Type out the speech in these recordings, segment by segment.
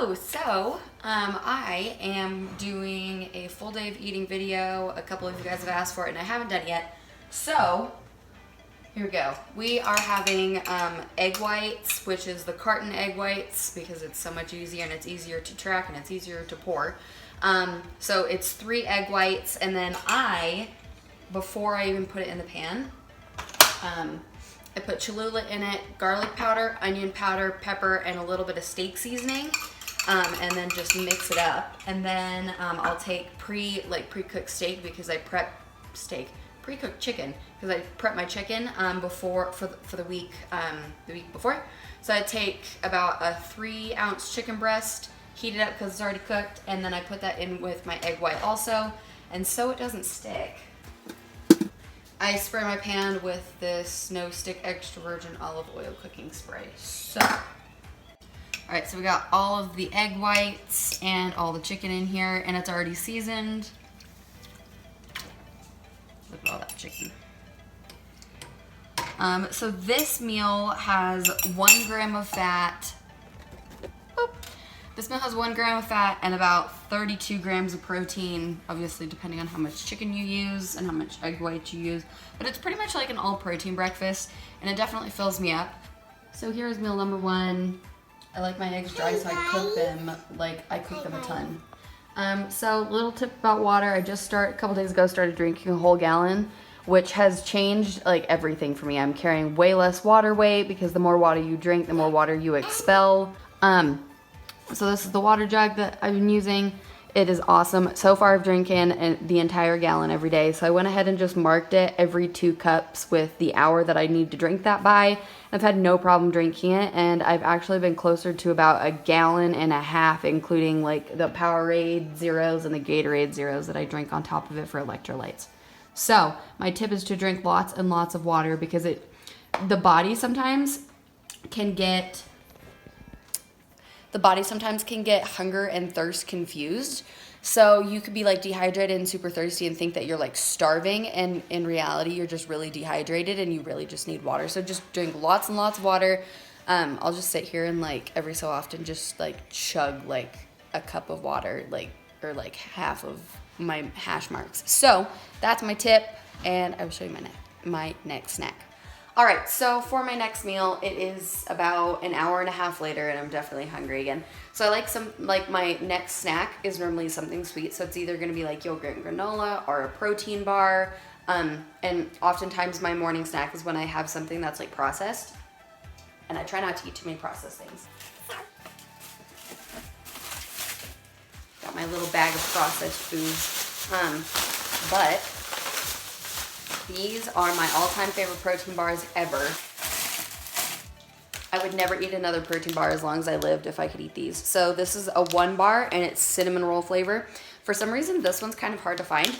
Hello! So, I am doing a full day of eating video. A couple of you guys have asked for it and I haven't done it yet. So, here we go. We are having egg whites, which is the carton egg whites because it's so much easier and it's easier to track and it's easier to pour. So it's 3 egg whites, and then before I even put it in the pan, I put Cholula in it, garlic powder, onion powder, pepper, and a little bit of steak seasoning, and then just mix it up. And then I'll take pre-cooked steak because I prep pre-cooked chicken because I prep my chicken for the week before. So I take about a 3-ounce chicken breast, heat it up because it's already cooked, and then I put that in with my egg white also, and so it doesn't stick. I spray my pan with this No Stick Extra Virgin Olive Oil cooking spray. So, alright, so we got all of the egg whites and all the chicken in here, and it's already seasoned. Look at all that chicken. So this meal has 1 gram of fat. This meal has 1 gram of fat and about 32 grams of protein, obviously depending on how much chicken you use and how much egg white you use. But it's pretty much like an all-protein breakfast, and it definitely fills me up. So here's meal number 1. I like my eggs dry, so I cook them a ton. So little tip about water. I just a couple days ago started drinking a whole gallon, which has changed like everything for me. I'm carrying way less water weight because the more water you drink, the more water you expel. So this is the water jug that I've been using. It is awesome. So far I've drinking the entire gallon every day. So I went ahead and just marked it every 2 cups with the hour that I need to drink that by. I've had no problem drinking it, and I've actually been closer to about 1.5 gallons, including like the Powerade Zeros and the Gatorade Zeros that I drink on top of it for electrolytes. So my tip is to drink lots and lots of water because the body sometimes can get hunger and thirst confused. So you could be like dehydrated and super thirsty and think that you're like starving, and in reality you're just really dehydrated and you really just need water. So just drink lots and lots of water. I'll just sit here and like every so often just like chug like a cup of water, or half of my hash marks. So that's my tip, and I will show you my next snack. All right, so for my next meal, it is about 1.5 hours later, and I'm definitely hungry again. So my next snack is normally something sweet. So it's either gonna be like yogurt and granola or a protein bar. And oftentimes my morning snack is when I have something that's like processed. And I try not to eat too many processed things. Got my little bag of processed foods. But these are my all-time favorite protein bars ever. I would never eat another protein bar as long as I lived if I could eat these. So this is a 1 bar, and it's cinnamon roll flavor. For some reason, this one's kind of hard to find.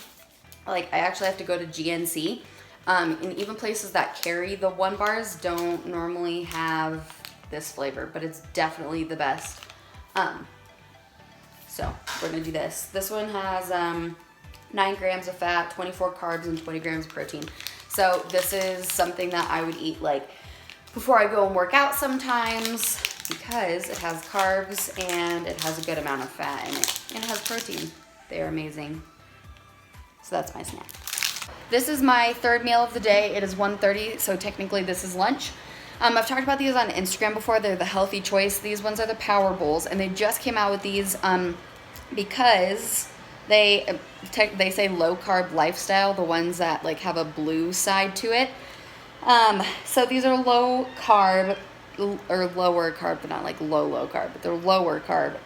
Like, I actually have to go to GNC. And even places that carry the 1 bars don't normally have this flavor, but it's definitely the best. So we're gonna do this. This one has 9 grams of fat, 24 carbs, and 20 grams of protein. So this is something that I would eat like before I go and work out sometimes because it has carbs and it has a good amount of fat in it. And it has protein. They are amazing. So that's my snack. This is my 3rd meal of the day. It is 1:30, so technically this is lunch. I've talked about these on Instagram before. They're the healthy choice. These ones are the Power Bowls, and they just came out with these because they say low carb lifestyle, the ones that like have a blue side to it. So these are low carb or lower carb, but not like low carb, but they're lower carb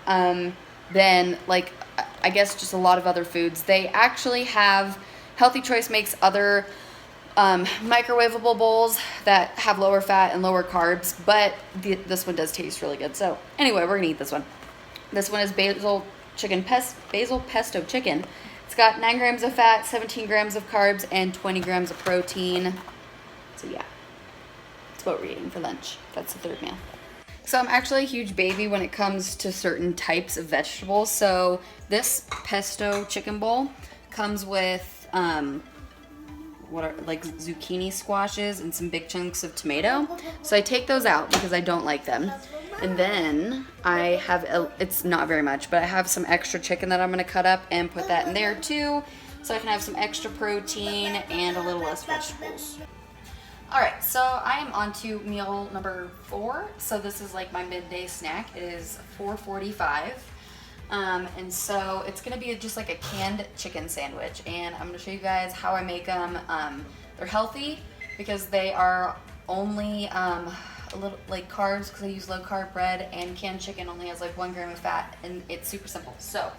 than like I guess just a lot of other foods. They actually have Healthy Choice makes other microwavable bowls that have lower fat and lower carbs, but this one does taste really good. So anyway, we're gonna eat this one. This one is basil pesto chicken. It's got 9 grams of fat, 17 grams of carbs, and 20 grams of protein. So yeah, that's what we're eating for lunch. That's the 3rd meal. So I'm actually a huge baby when it comes to certain types of vegetables. So this pesto chicken bowl comes with zucchini squashes and some big chunks of tomato. So I take those out because I don't like them. And then I have, it's not very much, but I have some extra chicken that I'm gonna cut up and put that in there too, so I can have some extra protein and a little less vegetables. All right, so I am on to meal number 4. So this is like my midday snack. It is 4:45. And so it's gonna be just like a canned chicken sandwich, and I'm gonna show you guys how I make them. They're healthy because they are only a little like carbs, because I use low carb bread, and canned chicken only has like 1 gram of fat, and it's super simple. So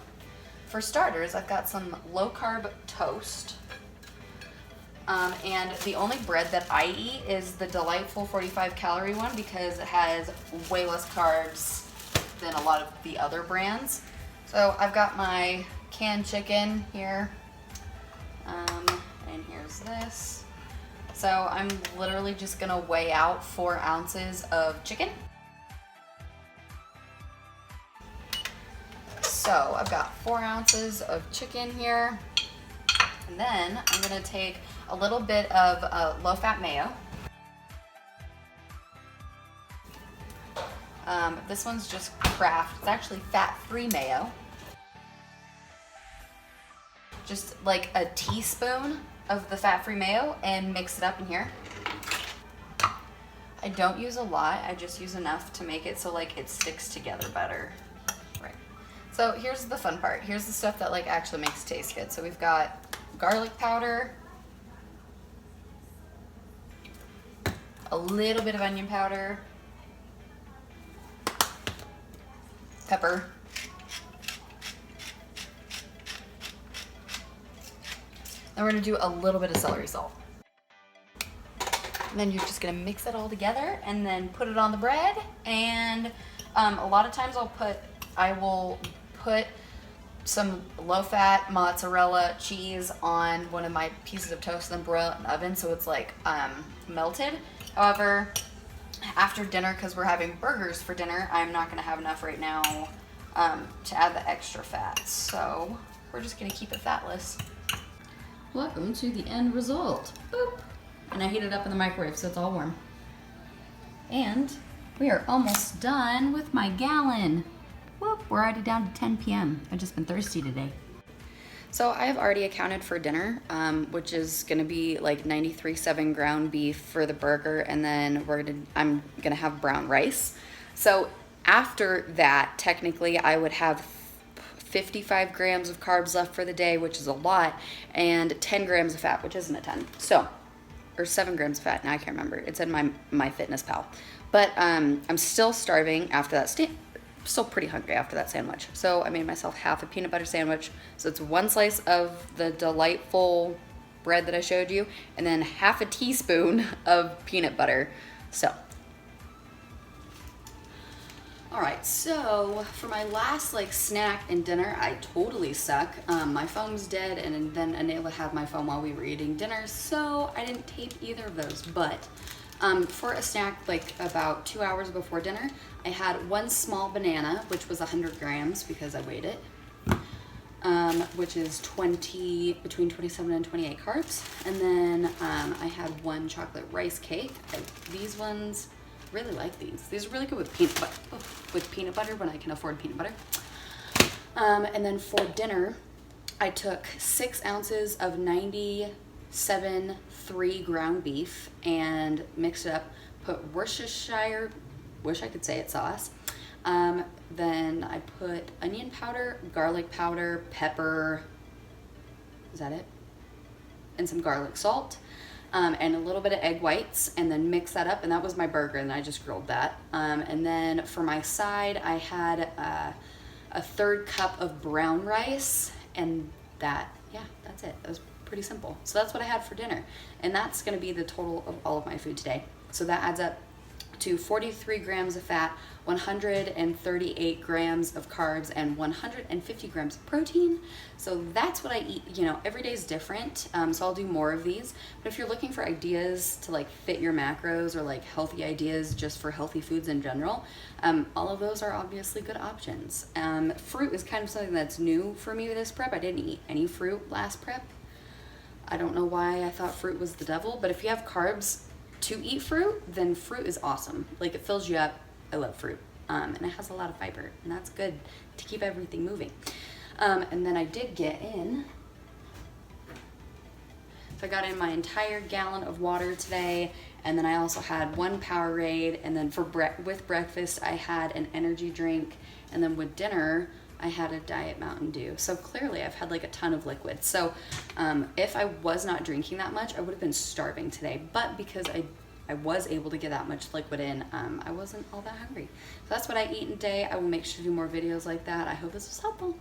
for starters, I've got some low carb toast. And the only bread that I eat is the delightful 45 calorie one, because it has way less carbs than a lot of the other brands. So I've got my canned chicken here, and here's this. So I'm literally just gonna weigh out 4 ounces of chicken. So I've got 4 ounces of chicken here, and then I'm gonna take a little bit of low-fat mayo. This one's just Kraft. It's actually fat-free mayo. Just like a teaspoon of the fat-free mayo, and mix it up in here. I don't use a lot. I just use enough to make it so like it sticks together better. Right. So here's the fun part. Here's the stuff that like actually makes it taste good. So we've got garlic powder, a little bit of onion powder, pepper, then we're gonna do a little bit of celery salt. And then you're just gonna mix it all together and then put it on the bread. And a lot of times I will put some low-fat mozzarella cheese on one of my pieces of toast and then broil it in the oven so it's like melted. However, after dinner, because we're having burgers for dinner, I'm not gonna have enough right now to add the extra fat. So we're just gonna keep it fatless. Welcome to the end result. Boop. And I heat it up in the microwave so it's all warm. And we are almost done with my gallon. Whoop, we're already down to 10 p.m. I've just been thirsty today. So I have already accounted for dinner, which is gonna be like 93.7 ground beef for the burger, and then I'm gonna have brown rice. So after that, technically I would have 55 grams of carbs left for the day, which is a lot, and 10 grams of fat, which isn't a ton. So, or 7 grams of fat, now I can't remember. It said my Fitness Pal. But I'm still starving after that. Still pretty hungry after that sandwich. So I made myself half a peanut butter sandwich. So it's 1 slice of the delightful bread that I showed you, and then half a teaspoon of peanut butter. So, all right, so for my last like snack and dinner, I totally suck. My phone's dead, and then Anela had my phone while we were eating dinner, so I didn't tape either of those. But for a snack like about 2 hours before dinner, I had 1 small banana, which was 100 grams because I weighed it, which is between 27 and 28 carbs. And then I had 1 chocolate rice cake. These ones, really like these. These are really good with peanut butter when I can afford peanut butter. And then for dinner, I took 6 ounces of 97.3 ground beef and mixed it up, put Worcestershire, wish I could say it, sauce. Then I put onion powder, garlic powder, pepper, is that it? And some garlic salt. And a little bit of egg whites, and then mix that up, and that was my burger, and I just grilled that. And then for my side, I had a 1/3 cup of brown rice, and that's it. That was pretty simple. So that's what I had for dinner, and that's gonna be the total of all of my food today. So that adds up to 43 grams of fat, 138 grams of carbs, and 150 grams of protein. So that's what I eat. You know, every day is different, so I'll do more of these. But if you're looking for ideas to like fit your macros, or like healthy ideas just for healthy foods in general, all of those are obviously good options. Fruit is kind of something that's new for me with this prep. I didn't eat any fruit last prep. I don't know why I thought fruit was the devil, but if you have carbs to eat fruit, then fruit is awesome. Like, it fills you up. I love fruit. and it has a lot of fiber, and that's good to keep everything moving. And then I did get in, so I got in my entire gallon of water today, and then I also had one Powerade, and then with breakfast I had an energy drink, and then with dinner I had a Diet Mountain Dew. So clearly I've had like a ton of liquids. So if I was not drinking that much, I would have been starving today. But because I was able to get that much liquid in, I wasn't all that hungry. So that's what I eat in a day. I will make sure to do more videos like that. I hope this was helpful.